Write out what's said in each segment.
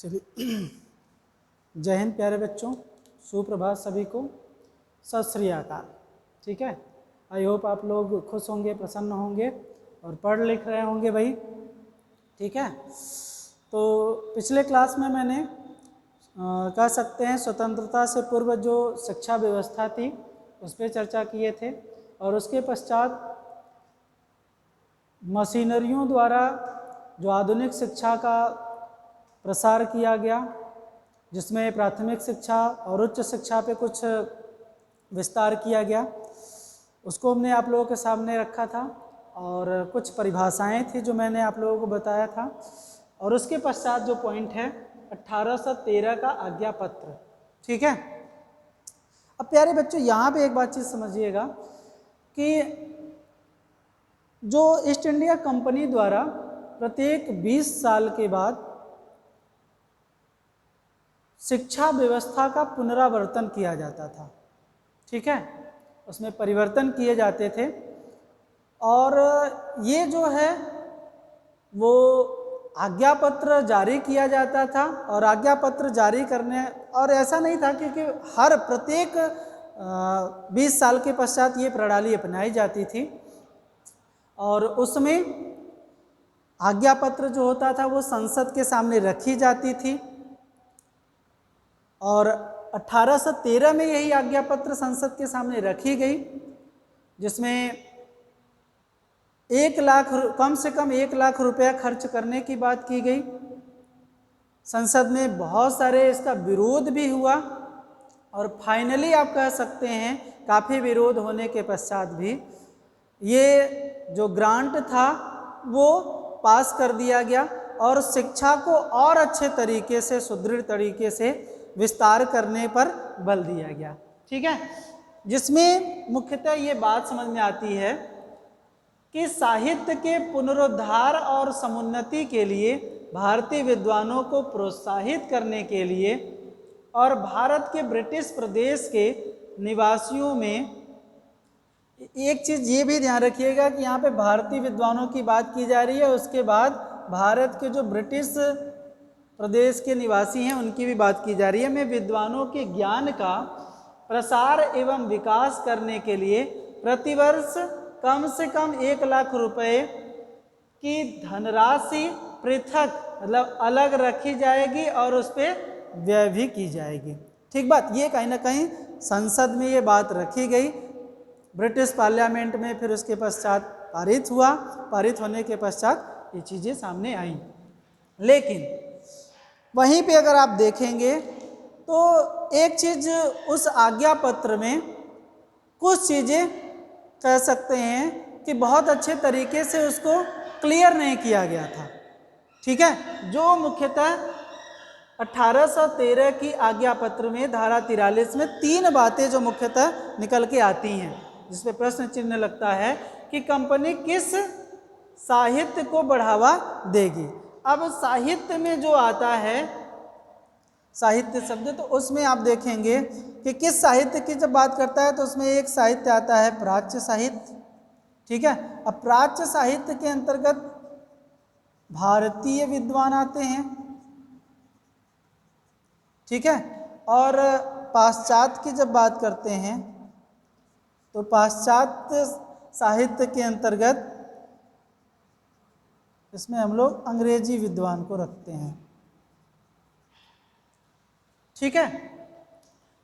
चलिए, जय हिंद प्यारे बच्चों, सुप्रभात सभी को, सत श्री अकाल। ठीक है, आई होप आप लोग खुश होंगे, प्रसन्न होंगे और पढ़ लिख रहे होंगे भाई। ठीक है, तो पिछले क्लास में मैंने कह सकते हैं स्वतंत्रता से पूर्व जो शिक्षा व्यवस्था थी उस पर चर्चा किए थे, और उसके पश्चात मशीनरियों द्वारा जो आधुनिक शिक्षा का प्रसार किया गया, जिसमें प्राथमिक शिक्षा और उच्च शिक्षा पे कुछ विस्तार किया गया, उसको हमने आप लोगों के सामने रखा था और कुछ परिभाषाएं थी जो मैंने आप लोगों को बताया था। और उसके पश्चात जो पॉइंट है 1813 का आज्ञा पत्र। ठीक है, अब प्यारे बच्चों यहाँ पे एक बात चीज़ समझिएगा कि जो ईस्ट इंडिया कंपनी द्वारा प्रत्येक 20 साल के बाद शिक्षा व्यवस्था का पुनरावर्तन किया जाता था। ठीक है, उसमें परिवर्तन किए जाते थे, और ये जो है वो आज्ञा पत्र जारी किया जाता था। और आज्ञा पत्र जारी करने, और ऐसा नहीं था क्योंकि हर प्रत्येक 20 साल के पश्चात ये प्रणाली अपनाई जाती थी, और उसमें आज्ञा पत्र जो होता था वो संसद के सामने रखी जाती थी। और 1813 में यही आज्ञा पत्र संसद के सामने रखी गई, जिसमें 1 लाख, कम से कम 1 लाख रुपया खर्च करने की बात की गई। संसद में बहुत सारे इसका विरोध भी हुआ, और फाइनली आप कह सकते हैं काफ़ी विरोध होने के पश्चात भी ये जो ग्रांट था वो पास कर दिया गया, और शिक्षा को और अच्छे तरीके से, सुदृढ़ तरीके से विस्तार करने पर बल दिया गया। ठीक है, जिसमें मुख्यतः ये बात समझ में आती है कि साहित्य के पुनरुद्धार और समुन्नति के लिए, भारतीय विद्वानों को प्रोत्साहित करने के लिए, और भारत के ब्रिटिश प्रदेश के निवासियों में, एक चीज़ ये भी ध्यान रखिएगा कि यहाँ पे भारतीय विद्वानों की बात की जा रही है, उसके बाद भारत के जो ब्रिटिश प्रदेश के निवासी हैं उनकी भी बात की जा रही है। में विद्वानों के ज्ञान का प्रसार एवं विकास करने के लिए प्रतिवर्ष कम से कम 1 लाख रुपए की धनराशि पृथक, मतलब अलग रखी जाएगी और उस पर व्यय भी की जाएगी। ठीक बात, ये कहीं ना कहीं संसद में ये बात रखी गई, ब्रिटिश पार्लियामेंट में फिर उसके पश्चात पारित हुआ, पारित होने के पश्चात ये चीज़ें सामने आई। लेकिन वहीं पे अगर आप देखेंगे तो एक चीज़ उस आज्ञा पत्र में कुछ चीज़ें कह सकते हैं कि बहुत अच्छे तरीके से उसको क्लियर नहीं किया गया था। ठीक है, जो मुख्यतः 1813 की आज्ञा पत्र में धारा 43 में 3 बातें जो मुख्यतः निकल के आती हैं, जिसपे प्रश्न चिन्ह लगता है कि कंपनी किस साहित्य को बढ़ावा देगी। अब साहित्य में जो आता है साहित्य शब्द, तो उसमें आप देखेंगे कि किस साहित्य की जब बात करता है तो उसमें एक साहित्य आता है प्राच्य साहित्य। ठीक है, अब प्राच्य साहित्य के अंतर्गत भारतीय विद्वान आते हैं। ठीक है, और पाश्चात्य की जब बात करते हैं तो पाश्चात्य साहित्य के अंतर्गत इसमें हम लोग अंग्रेजी विद्वान को रखते हैं। ठीक है,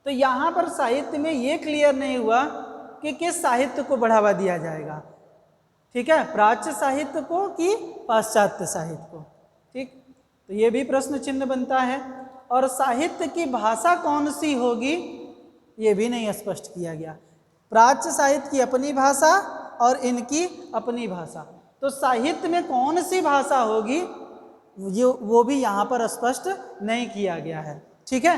तो यहाँ पर साहित्य में ये क्लियर नहीं हुआ कि किस साहित्य को बढ़ावा दिया जाएगा। ठीक है, प्राच्य साहित्य को कि पाश्चात्य साहित्य को। ठीक, तो ये भी प्रश्न चिन्ह बनता है। और साहित्य की भाषा कौन सी होगी ये भी नहीं स्पष्ट किया गया। प्राच्य साहित्य की अपनी भाषा और इनकी अपनी भाषा, तो साहित्य में कौन सी भाषा होगी वो भी यहाँ पर स्पष्ट नहीं किया गया है। ठीक है,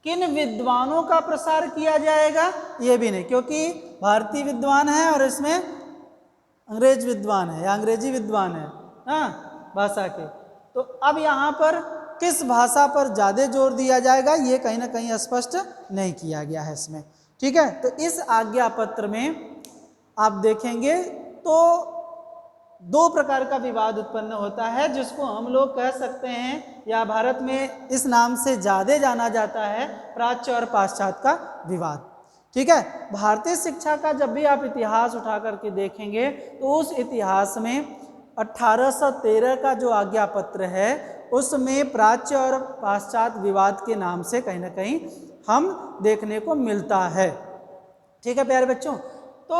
किन विद्वानों का प्रसार किया जाएगा ये भी नहीं, क्योंकि भारतीय विद्वान है और इसमें अंग्रेज विद्वान है या अंग्रेजी विद्वान है, हाँ, भाषा के। तो अब यहाँ पर किस भाषा पर ज़्यादा जोर दिया जाएगा ये कहीं ना कहीं स्पष्ट नहीं किया गया है इसमें। ठीक है, तो इस आज्ञा पत्र में आप देखेंगे तो दो प्रकार का विवाद उत्पन्न होता है, जिसको हम लोग कह सकते हैं या भारत में इस नाम से ज़्यादा जाना जाता है, प्राच्य और पाश्चात्य का विवाद। ठीक है, भारतीय शिक्षा का जब भी आप इतिहास उठा करके देखेंगे तो उस इतिहास में 1813 का जो आज्ञा पत्र है उसमें प्राच्य और पाश्चात्य विवाद के नाम से कहीं ना कहीं हम देखने को मिलता है। ठीक है प्यारे बच्चों, तो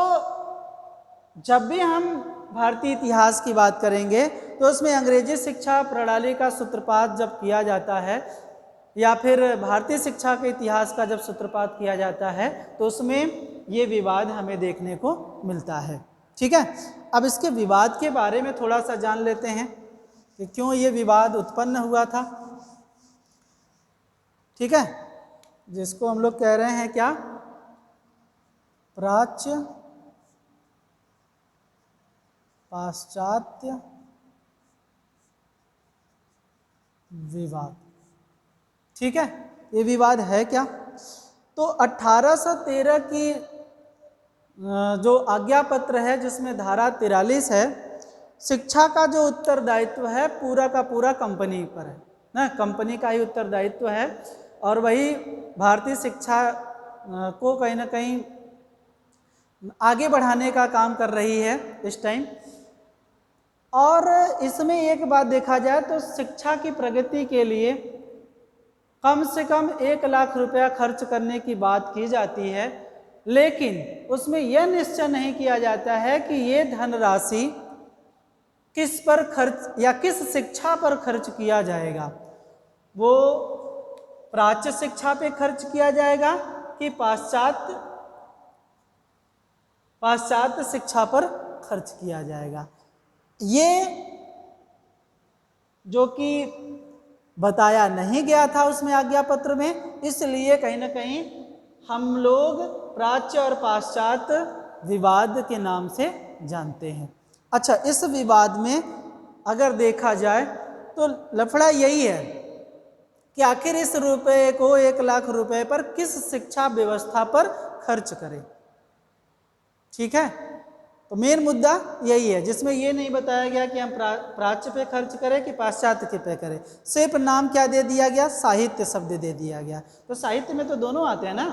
जब भी हम भारतीय इतिहास की बात करेंगे तो उसमें अंग्रेजी शिक्षा प्रणाली का सूत्रपात जब किया जाता है या फिर भारतीय शिक्षा के इतिहास का जब सूत्रपात किया जाता है तो उसमें ये विवाद हमें देखने को मिलता है। ठीक है, अब इसके विवाद के बारे में थोड़ा सा जान लेते हैं कि क्यों ये विवाद उत्पन्न हुआ था। ठीक है, जिसको हम लोग कह रहे हैं क्या, प्राच्य पाश्चात्य विवाद। ठीक है, ये विवाद है क्या, तो 1813 की जो आज्ञा पत्र है जिसमें धारा 43 है, शिक्षा का जो उत्तरदायित्व है पूरा का पूरा कंपनी पर है ना, कंपनी का ही उत्तरदायित्व है और वही भारतीय शिक्षा को कहीं ना कहीं आगे बढ़ाने का काम कर रही है इस टाइम। और इसमें एक बात देखा जाए तो शिक्षा की प्रगति के लिए कम से कम 1 लाख रुपया खर्च करने की बात की जाती है, लेकिन उसमें यह निश्चय नहीं किया जाता है कि ये धनराशि किस पर खर्च या किस शिक्षा पर खर्च किया जाएगा। वो प्राच्य शिक्षा पे खर्च किया जाएगा कि पाश्चात्य शिक्षा पर खर्च किया जाएगा। ये जो कि बताया नहीं गया था उसमें आज्ञा पत्र में, इसलिए कहीं ना कहीं हम लोग प्राच्य और पाश्चात्य विवाद के नाम से जानते हैं। अच्छा, इस विवाद में अगर देखा जाए तो लफड़ा यही है कि आखिर इस रुपए को 1 लाख रुपए पर किस शिक्षा व्यवस्था पर खर्च करें। ठीक है, तो मेन मुद्दा यही है जिसमें ये नहीं बताया गया कि हम प्राच्य पे खर्च करें कि पाश्चात्य के पे करें, सिर्फ नाम क्या दे दिया गया, साहित्य शब्द दे दिया गया। तो साहित्य में तो दोनों आते हैं ना,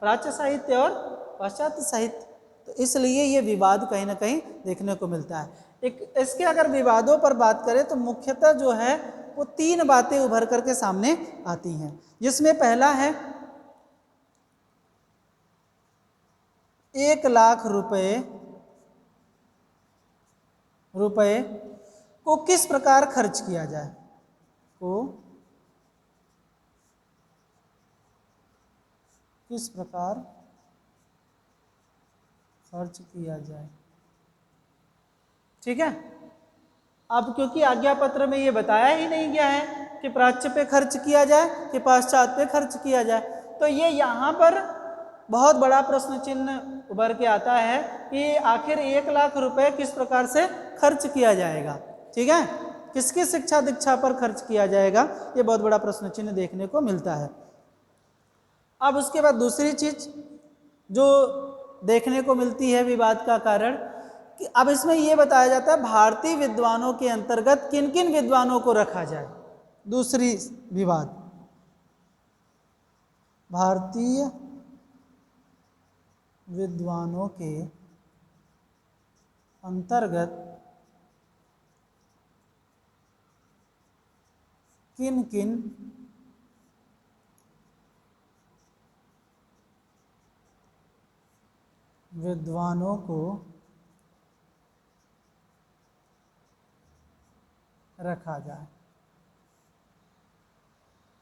प्राच्य साहित्य और पाश्चात्य साहित्य, तो इसलिए ये विवाद कहीं ना कहीं देखने को मिलता है। इसके अगर विवादों पर बात करें तो मुख्यतः जो है वो 3 बातें उभर करके सामने आती हैं, जिसमें पहला है 1 लाख रुपए को किस प्रकार खर्च किया जाए, को किस प्रकार खर्च किया जाए। ठीक है, अब क्योंकि आज्ञा पत्र में ये बताया ही नहीं गया है कि प्राच्य पे खर्च किया जाए कि पाश्चात्य पे खर्च किया जाए, तो ये यहाँ पर बहुत बड़ा प्रश्न चिन्ह उभर के आता है कि आखिर 1 लाख रुपए किस प्रकार से खर्च किया जाएगा। ठीक है, किसकी शिक्षा दीक्षा पर खर्च किया जाएगा, ये बहुत बड़ा प्रश्न चिन्ह देखने को मिलता है। अब उसके बाद दूसरी चीज जो देखने को मिलती है विवाद का कारण, कि अब इसमें यह बताया जाता है भारतीय विद्वानों के अंतर्गत किन किन विद्वानों को रखा जाए। दूसरी विवाद, भारतीय विद्वानों के अंतर्गत किन किन विद्वानों को रखा जाए।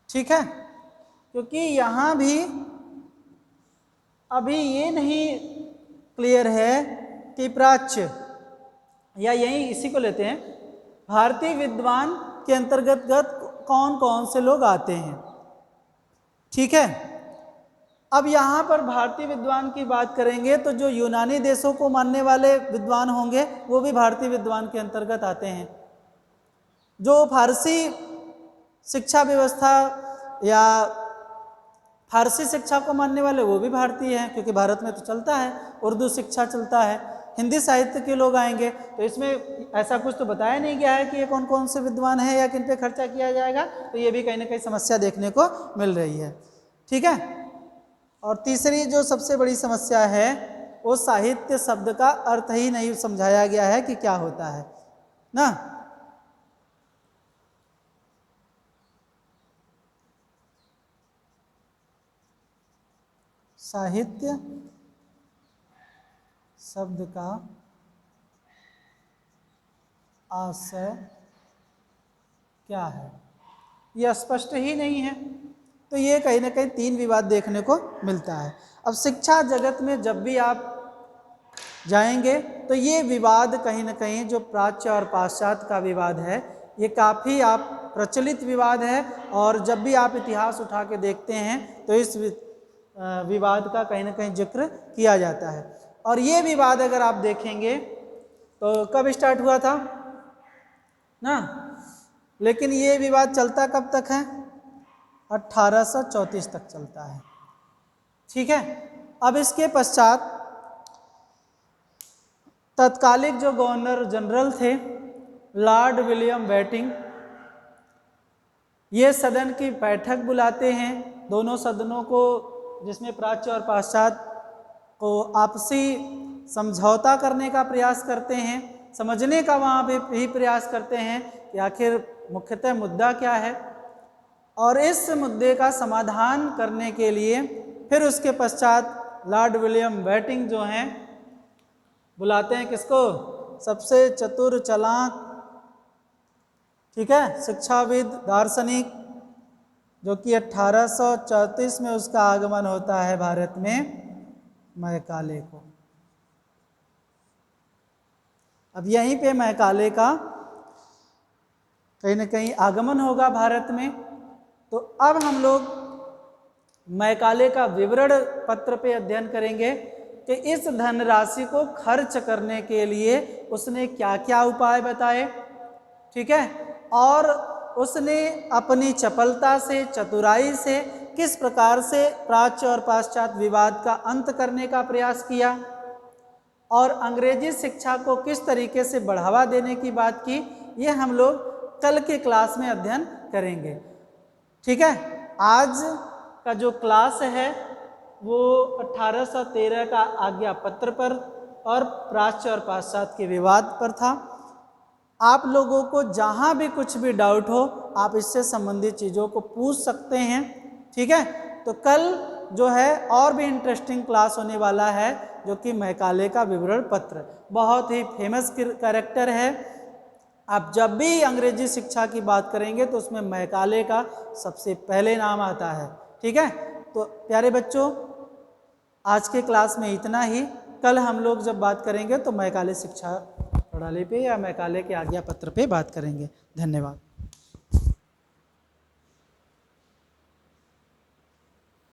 ठीक है, क्योंकि यहाँ भी अभी ये नहीं क्लियर है कि प्राच्य, या यही इसी को लेते हैं, भारतीय विद्वान के अंतर्गत कौन कौन से लोग आते हैं। ठीक है, अब यहाँ पर भारतीय विद्वान की बात करेंगे तो जो यूनानी देशों को मानने वाले विद्वान होंगे वो भी भारतीय विद्वान के अंतर्गत आते हैं। जो फारसी शिक्षा व्यवस्था या फारसी शिक्षा को मानने वाले वो भी भारतीय हैं, क्योंकि भारत में तो चलता है, उर्दू शिक्षा चलता है, हिंदी साहित्य के लोग आएंगे, तो इसमें ऐसा कुछ तो बताया नहीं गया है कि ये कौन कौन से विद्वान हैं या किन पे खर्चा किया जाएगा, तो ये भी कहीं ना कहीं समस्या देखने को मिल रही है। ठीक है। और तीसरी जो सबसे बड़ी समस्या है वो साहित्य शब्द का अर्थ ही नहीं समझाया गया है कि क्या होता है ना। साहित्य शब्द का आशय क्या है, यह स्पष्ट ही नहीं है। तो ये कहीं ना कहीं तीन विवाद देखने को मिलता है। अब शिक्षा जगत में जब भी आप जाएंगे तो ये विवाद कहीं ना कहीं जो प्राच्य और पाश्चात्य का विवाद है ये काफ़ी आप प्रचलित विवाद है, और जब भी आप इतिहास उठा के देखते हैं तो इस विवाद का कहीं ना कहीं जिक्र किया जाता है। और ये विवाद अगर आप देखेंगे तो कब स्टार्ट हुआ था ना, लेकिन ये विवाद चलता कब तक है, 1834 तक चलता है। ठीक है। अब इसके पश्चात तत्कालिक जो गवर्नर जनरल थे लॉर्ड विलियम बेटिंग, ये सदन की बैठक बुलाते हैं, दोनों सदनों को जिसमें प्राच्य और पाश्चात्य को आपसी समझौता करने का प्रयास करते हैं, समझने का वहाँ पे भी प्रयास करते हैं कि आखिर मुख्यतः मुद्दा क्या है, और इस मुद्दे का समाधान करने के लिए फिर उसके पश्चात लॉर्ड विलियम बेटिंग जो हैं बुलाते हैं किसको, सबसे चतुर चालाक, ठीक है, शिक्षाविद दार्शनिक, जो कि 1834 में उसका आगमन होता है भारत में, मैकाले को। अब यहीं पे मैकाले का कहीं ना कहीं आगमन होगा भारत में। तो अब हम लोग मैकाले का विवरण पत्र पे अध्ययन करेंगे कि इस धनराशि को खर्च करने के लिए उसने क्या क्या उपाय बताए। ठीक है। और उसने अपनी चपलता से, चतुराई से किस प्रकार से प्राच्य और पाश्चात्य विवाद का अंत करने का प्रयास किया, और अंग्रेजी शिक्षा को किस तरीके से बढ़ावा देने की बात की, ये हम लोग कल के क्लास में अध्ययन करेंगे। ठीक है। आज का जो क्लास है वो 1813 का आज्ञा पत्र पर और प्राच्य और पाश्चात्य के विवाद पर था। आप लोगों को जहाँ भी कुछ भी डाउट हो आप इससे संबंधित चीज़ों को पूछ सकते हैं। ठीक है। तो कल जो है और भी इंटरेस्टिंग क्लास होने वाला है, जो कि मैकाले का विवरण पत्र, बहुत ही फेमस कैरेक्टर है। आप जब भी अंग्रेजी शिक्षा की बात करेंगे तो उसमें मैकाले का सबसे पहले नाम आता है। ठीक है। तो प्यारे बच्चों, आज के क्लास में इतना ही। कल हम लोग जब बात करेंगे तो मैकाले शिक्षा प्रणाली पे या मैकाले के आज्ञा पत्र पे बात करेंगे। धन्यवाद।